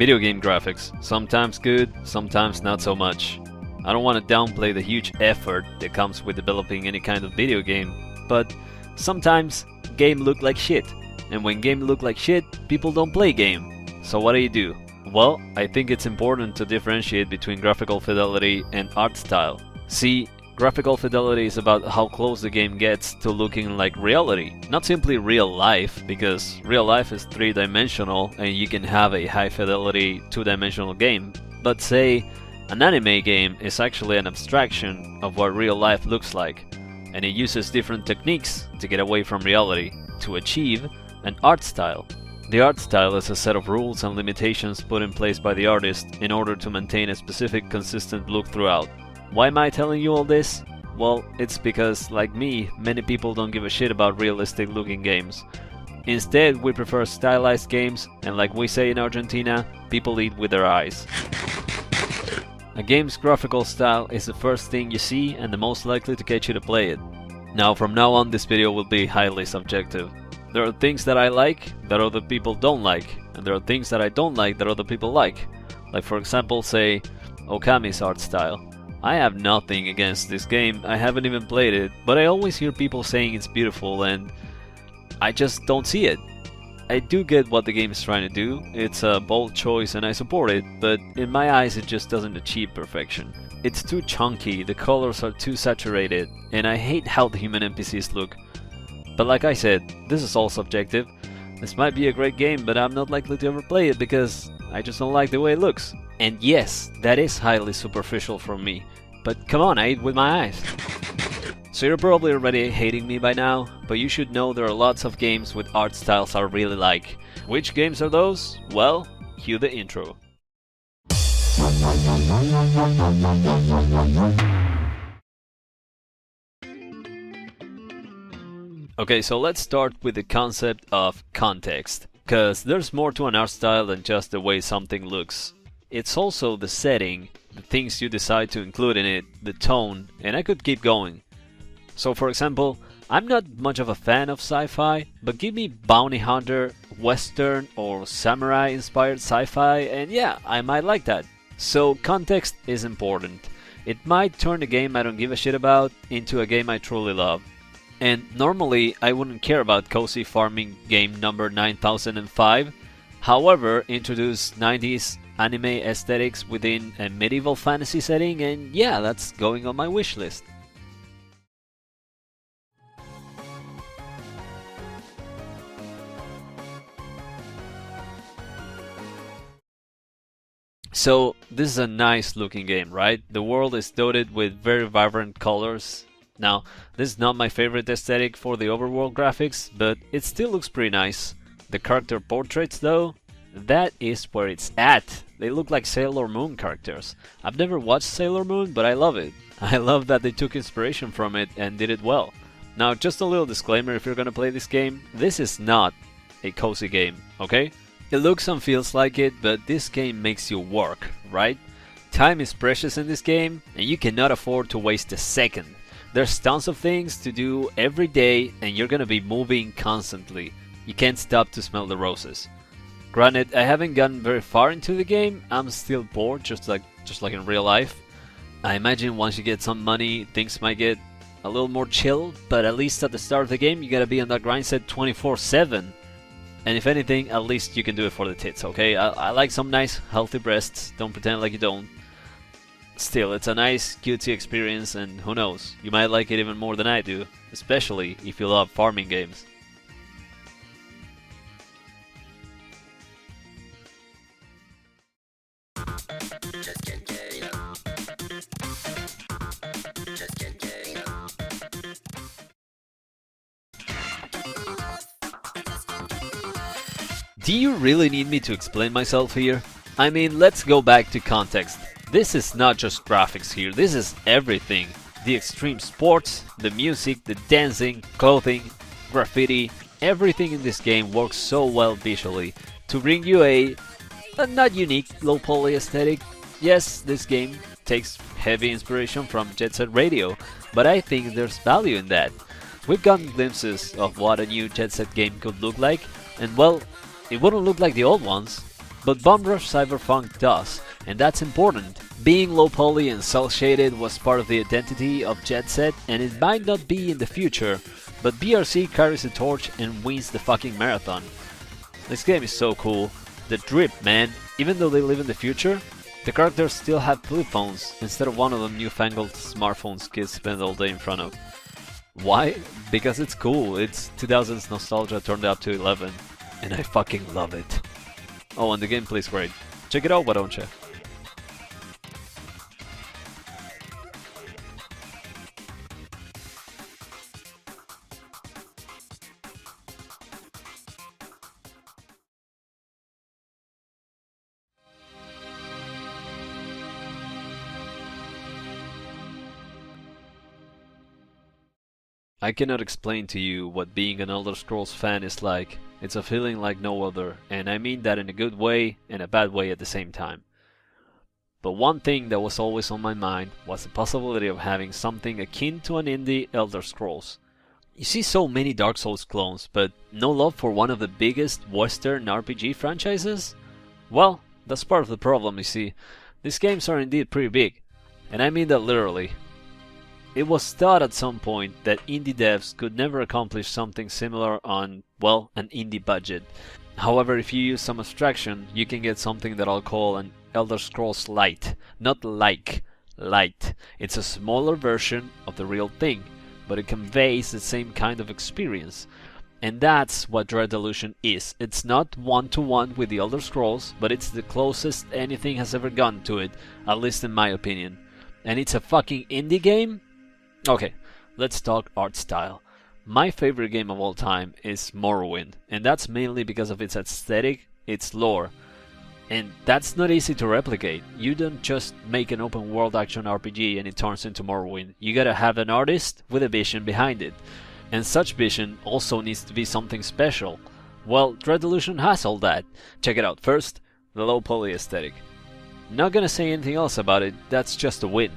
Video game graphics, sometimes good, sometimes not so much. I don't want to downplay the huge effort that comes with developing any kind of video game, but sometimes game look like shit. And when game look like shit, people don't play game. So what do? Well, I think it's important to differentiate between graphical fidelity and art style. See, graphical fidelity is about how close the game gets to looking like reality, not simply real life, because real life is three-dimensional and you can have a high fidelity two-dimensional game, but say an anime game is actually an abstraction of what real life looks like, and it uses different techniques to get away from reality to achieve an art style. The art style is a set of rules and limitations put in place by the artist in order to maintain a specific consistent look throughout. Why am I telling you all this? Well, it's because, like me, many people don't give a shit about realistic looking games. Instead, we prefer stylized games, and like we say in Argentina, people eat with their eyes. A game's graphical style is the first thing you see and the most likely to get you to play it. Now, from now on, this video will be highly subjective. There are things that I like that other people don't like, and there are things that I don't like that other people like. Like, for example, say, Okami's art style. I have nothing against this game, I haven't even played it, but I always hear people saying it's beautiful and I just don't see it. I do get what the game is trying to do, it's a bold choice and I support it, but in my eyes it just doesn't achieve perfection. It's too chunky, the colors are too saturated, and I hate how the human NPCs look. But like I said, this is all subjective. This might be a great game, but I'm not likely to ever play it because I just don't like the way it looks. And yes, that is highly superficial from me, but come on, I eat with my eyes. So you're probably already hating me by now, but you should know there are lots of games with art styles I really like. Which games are those? Well, cue the intro. Okay, so let's start with the concept of context, because there's more to an art style than just the way something looks. It's also the setting, the things you decide to include in it, the tone, and I could keep going. So for example, I'm not much of a fan of sci-fi, but give me bounty hunter, western or samurai inspired sci-fi and yeah, I might like that. So context is important. It might turn a game I don't give a shit about into a game I truly love. And normally I wouldn't care about cozy farming game number 9005. However, introduce 90s anime aesthetics within a medieval fantasy setting and yeah, that's going on my wish list. So this is a nice looking game, right? The world is dotted with very vibrant colors. Now, this is not my favorite aesthetic for the overworld graphics, but it still looks pretty nice. The character portraits though, that is where it's at. They look like Sailor Moon characters. I've never watched Sailor Moon, but I love it. I love that they took inspiration from it and did it well. Now, just a little disclaimer if you're gonna play this game, this is not a cozy game, okay? It looks and feels like it, but this game makes you work, right? Time is precious in this game, and you cannot afford to waste a second. There's tons of things to do every day, and you're gonna be moving constantly. You can't stop to smell the roses. Granted, I haven't gotten very far into the game, I'm still bored, just like in real life. I imagine once you get some money, things might get a little more chill, but at least at the start of the game, you gotta be on that grind set 24/7. And if anything, at least you can do it for the tits, okay? I like some nice, healthy breasts, don't pretend like you don't. Still, it's a nice, cutesy experience, and who knows, you might like it even more than I do, especially if you love farming games. Do you really need me to explain myself here? I mean, let's go back to context. This is not just graphics here, this is everything. The extreme sports, the music, the dancing, clothing, graffiti, everything in this game works so well visually to bring you a not unique low poly aesthetic. Yes, this game takes heavy inspiration from Jet Set Radio, but I think there's value in that. We've gotten glimpses of what a new Jet Set game could look like, and well, it wouldn't look like the old ones. But Bum Rush Cyberpunk does, and that's important. Being low poly and cel shaded was part of the identity of Jet Set, and it might not be in the future, but BRC carries the torch and wins the fucking marathon. This game is so cool. The drip, man. Even though they live in the future, the characters still have flip phones instead of one of them newfangled smartphones kids spend all day in front of. Why? Because it's cool. It's 2000s nostalgia turned up to 11, and I fucking love it. Oh, and the gameplay's great. Check it out, why don't you? I cannot explain to you what being an Elder Scrolls fan is like. It's a feeling like no other, and I mean that in a good way and a bad way at the same time. But one thing that was always on my mind was the possibility of having something akin to an indie Elder Scrolls. You see so many Dark Souls clones, but no love for one of the biggest Western RPG franchises? Well, that's part of the problem, you see. These games are indeed pretty big, and I mean that literally. It was thought at some point that indie devs could never accomplish something similar on, well, an indie budget. However, if you use some abstraction, you can get something that I'll call an Elder Scrolls Lite. Not like, Lite. It's a smaller version of the real thing, but it conveys the same kind of experience. And that's what Dread Delusion is. It's not one-to-one with the Elder Scrolls, but it's the closest anything has ever gone to it, at least in my opinion. And it's a fucking indie game? Okay, let's talk art style. My favorite game of all time is Morrowind, and that's mainly because of its aesthetic, its lore. And that's not easy to replicate. You don't just make an open world action RPG and it turns into Morrowind. You gotta have an artist with a vision behind it. And such vision also needs to be something special. Well, Dread Delusion has all that. Check it out. First, the low poly aesthetic. Not gonna say anything else about it, that's just a win.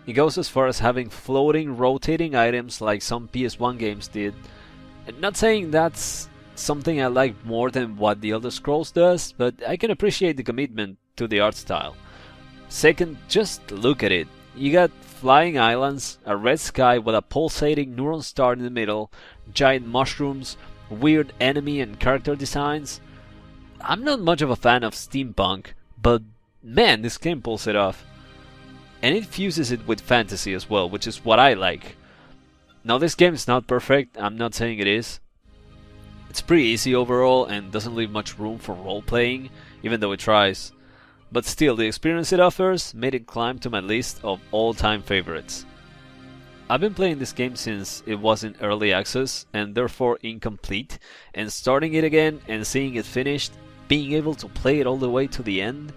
It goes as far as having floating, rotating items like some PS1 games did. And not saying that's something I like more than what the Elder Scrolls does, but I can appreciate the commitment to the art style. Second, just look at it. You got flying islands, a red sky with a pulsating neuron star in the middle, giant mushrooms, weird enemy and character designs. I'm not much of a fan of steampunk, but man, this game pulls it off. And it fuses it with fantasy as well, which is what I like. Now this game is not perfect, I'm not saying it is. It's pretty easy overall and doesn't leave much room for role-playing, even though it tries. But still, the experience it offers made it climb to my list of all-time favorites. I've been playing this game since it was in early access and therefore incomplete, and starting it again and seeing it finished, being able to play it all the way to the end,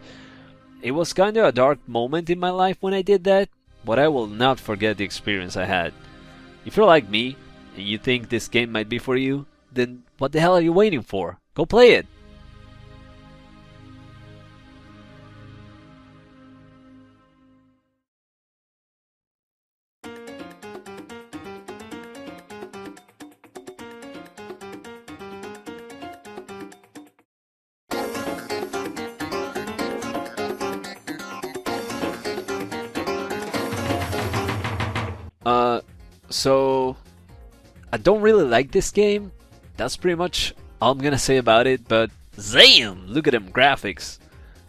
it was kinda a dark moment in my life when I did that, but I will not forget the experience I had. If you're like me, and you think this game might be for you, then what the hell are you waiting for? Go play it! So I don't really like this game. That's pretty much all I'm gonna say about it, but damn, look at them graphics.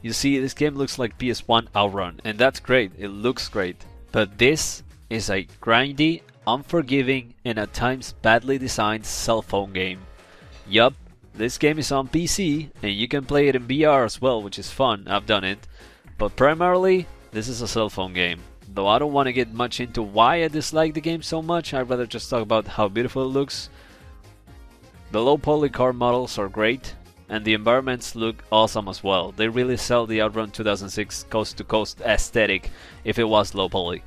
You see, this game looks like PS1 Outrun, and that's great, it looks great. But this is a grindy, unforgiving, and at times badly designed cell phone game. Yup, this game is on PC, and you can play it in VR as well, which is fun, I've done it. But primarily, this is a cell phone game. Though I don't want to get much into why I dislike the game so much, I'd rather just talk about how beautiful it looks. The low poly car models are great, and the environments look awesome as well. They really sell the Outrun 2006 coast to coast aesthetic if it was low poly.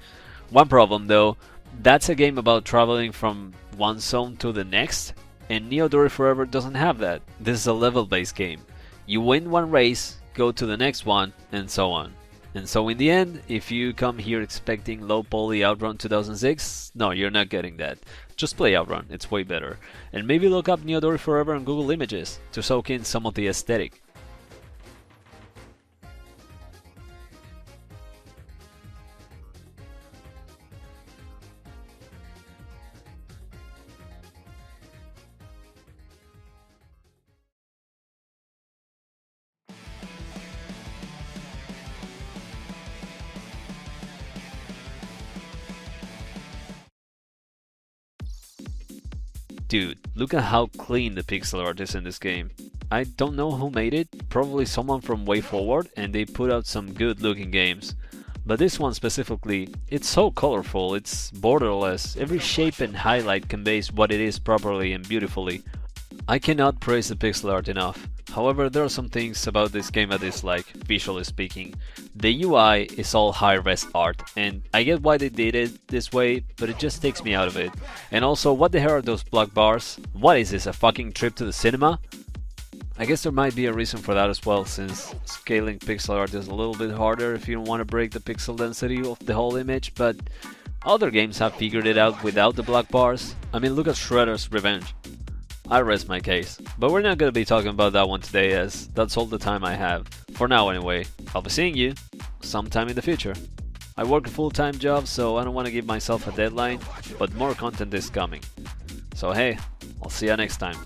One problem though, that's a game about traveling from one zone to the next, and Neo Dory Forever doesn't have that. This is a level based game. You win one race, go to the next one, and so on. And so in the end, if you come here expecting low poly Outrun 2006, no, you're not getting that. Just play Outrun, it's way better. And maybe look up Neo Dory Forever on Google Images to soak in some of the aesthetic. dude, look at how clean the pixel art is in this game. I don't know who made it, probably someone from WayForward, and they put out some good looking games. But this one specifically, it's so colorful, it's borderless, every shape and highlight conveys what it is properly and beautifully. I cannot praise the pixel art enough. However, there are some things about this game I dislike, visually speaking. The UI is all high-res art, and I get why they did it this way, but it just takes me out of it. And also, what the hell are those black bars? What is this, a fucking trip to the cinema? I guess there might be a reason for that as well, since scaling pixel art is a little bit harder if you don't want to break the pixel density of the whole image, but other games have figured it out without the black bars. I mean, look at Shredder's Revenge. I rest my case, but we're not gonna be talking about that one today, as that's all the time I have. For now anyway. I'll be seeing you sometime in the future. I work a full-time job, so I don't want to give myself a deadline, but more content is coming. So hey, I'll see you next time.